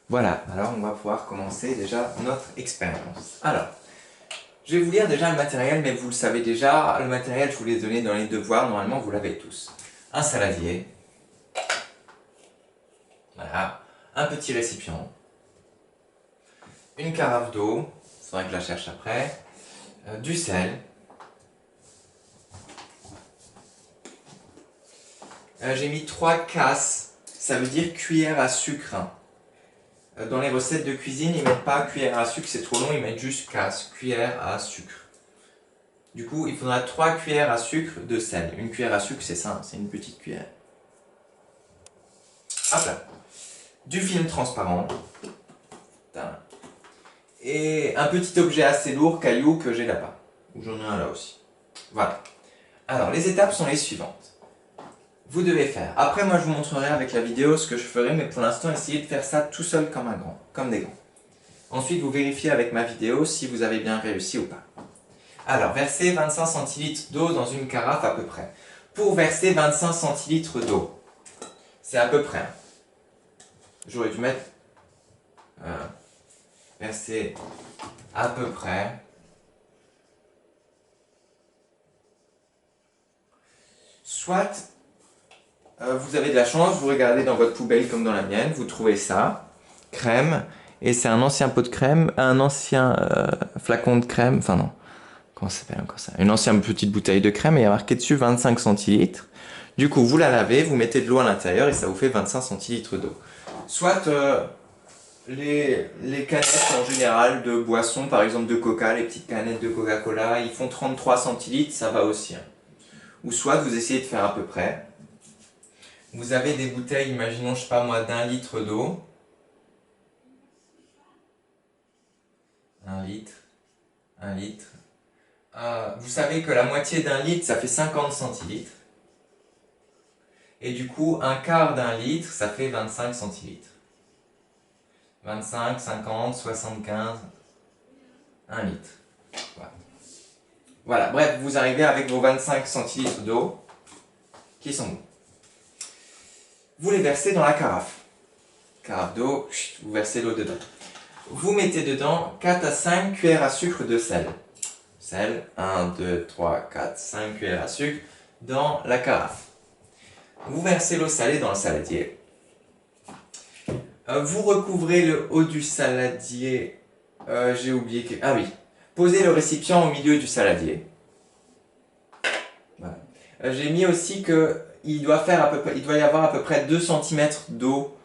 Voilà, alors on va pouvoir commencer déjà notre expérience. Alors, je vais vous lire déjà le matériel, mais vous le savez déjà, le matériel je vous l'ai donné dans les devoirs, normalement vous l'avez tous. Un saladier, voilà, un petit récipient, une carafe d'eau, il faudra que je la cherche après, du sel, j'ai mis 3 casses, ça veut dire cuillère à sucre. Dans les recettes de cuisine, ils mettent pas cuillère à sucre, c'est trop long, ils mettent juste casse, cuillère à sucre. Du coup, il faudra 3 cuillères à sucre de sel. Une cuillère à sucre, c'est ça, c'est une petite cuillère. Hop là. Du film transparent. Et un petit objet assez lourd, caillou, que j'ai là-bas. Ou j'en ai un là aussi. Voilà. Alors, les étapes sont les suivantes. Vous devez faire. Après, moi, je vous montrerai avec la vidéo ce que je ferai, mais pour l'instant, essayez de faire ça tout seul comme un grand, comme des grands. Ensuite, vous vérifiez avec ma vidéo si vous avez bien réussi ou pas. Alors, versez 25 centilitres d'eau dans une carafe à peu près. Pour verser 25 centilitres d'eau, c'est à peu près. J'aurais dû mettre... verser à peu près... Soit, vous avez de la chance, vous regardez dans votre poubelle comme dans la mienne, vous trouvez ça, crème, et c'est un ancien pot de crème, un ancien flacon de crème, enfin non, comment ça s'appelle encore ça? Une ancienne petite bouteille de crème et il y a marqué dessus 25 centilitres. Du coup, vous la lavez, vous mettez de l'eau à l'intérieur et ça vous fait 25 centilitres d'eau. Soit les canettes en général de boissons, par exemple de Coca, les petites canettes de Coca-Cola, ils font 33 centilitres, ça va aussi. Ou soit vous essayez de faire à peu près. Vous avez des bouteilles, imaginons, je sais pas moi, d'1 litre d'eau. 1 litre, 1 litre. Vous savez que la moitié d'1 litre, ça fait 50 centilitres. Et du coup, un quart d'1 litre, ça fait 25 centilitres. 25, 50, 75, 1 litre. Voilà. Voilà, bref, vous arrivez avec vos 25 centilitres d'eau qui sont bons. Vous les versez dans la carafe. Carafe d'eau, vous versez l'eau dedans. Vous mettez dedans 4 à 5 cuillères à sucre de sel. Sel, 1, 2, 3, 4, 5 cuillères à sucre dans la carafe. Vous versez l'eau salée dans le saladier. Vous recouvrez le haut du saladier. J'ai oublié que... Ah oui. Posez le récipient au milieu du saladier. Voilà. J'ai mis aussi que il doit y avoir à peu près 2 cm d'eau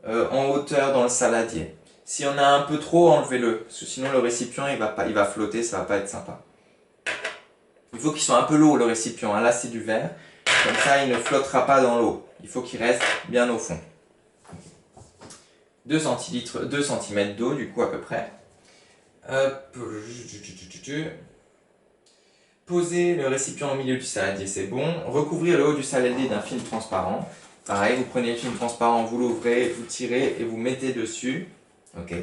en hauteur dans le saladier. Si on a un peu trop, enlevez-le. Parce que sinon le récipient il va flotter, ça va pas être sympa. Il faut qu'il soit un peu lourd le récipient. Hein. Là c'est du verre. Comme ça il ne flottera pas dans l'eau. Il faut qu'il reste bien au fond. 2 cm d'eau du coup à peu près. Posez le récipient au milieu du saladier, c'est bon. Recouvrir le haut du saladier d'un film transparent. Pareil, vous prenez le film transparent, vous l'ouvrez, vous tirez et vous mettez dessus. Ok.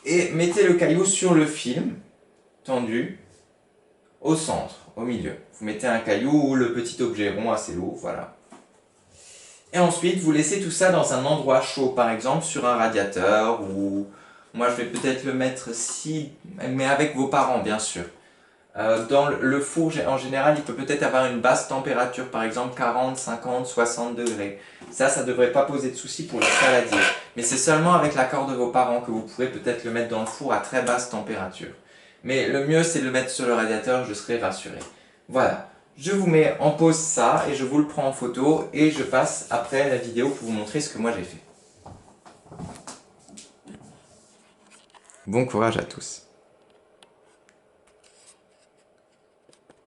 Et mettez le caillou sur le film, tendu, au centre, au milieu. Vous mettez un caillou ou le petit objet rond assez lourd, voilà. Et ensuite, vous laissez tout ça dans un endroit chaud, par exemple sur un radiateur ou... Moi, je vais peut-être le mettre si... mais avec vos parents, bien sûr. Dans le four, en général, il peut peut-être avoir une basse température, par exemple 40, 50, 60 degrés. Ça ne devrait pas poser de soucis pour le saladier. Mais c'est seulement avec l'accord de vos parents que vous pourrez peut-être le mettre dans le four à très basse température. Mais le mieux, c'est de le mettre sur le radiateur, je serai rassuré. Voilà. Je vous mets en pause ça et je vous le prends en photo et je passe après la vidéo pour vous montrer ce que moi j'ai fait. Bon courage à tous.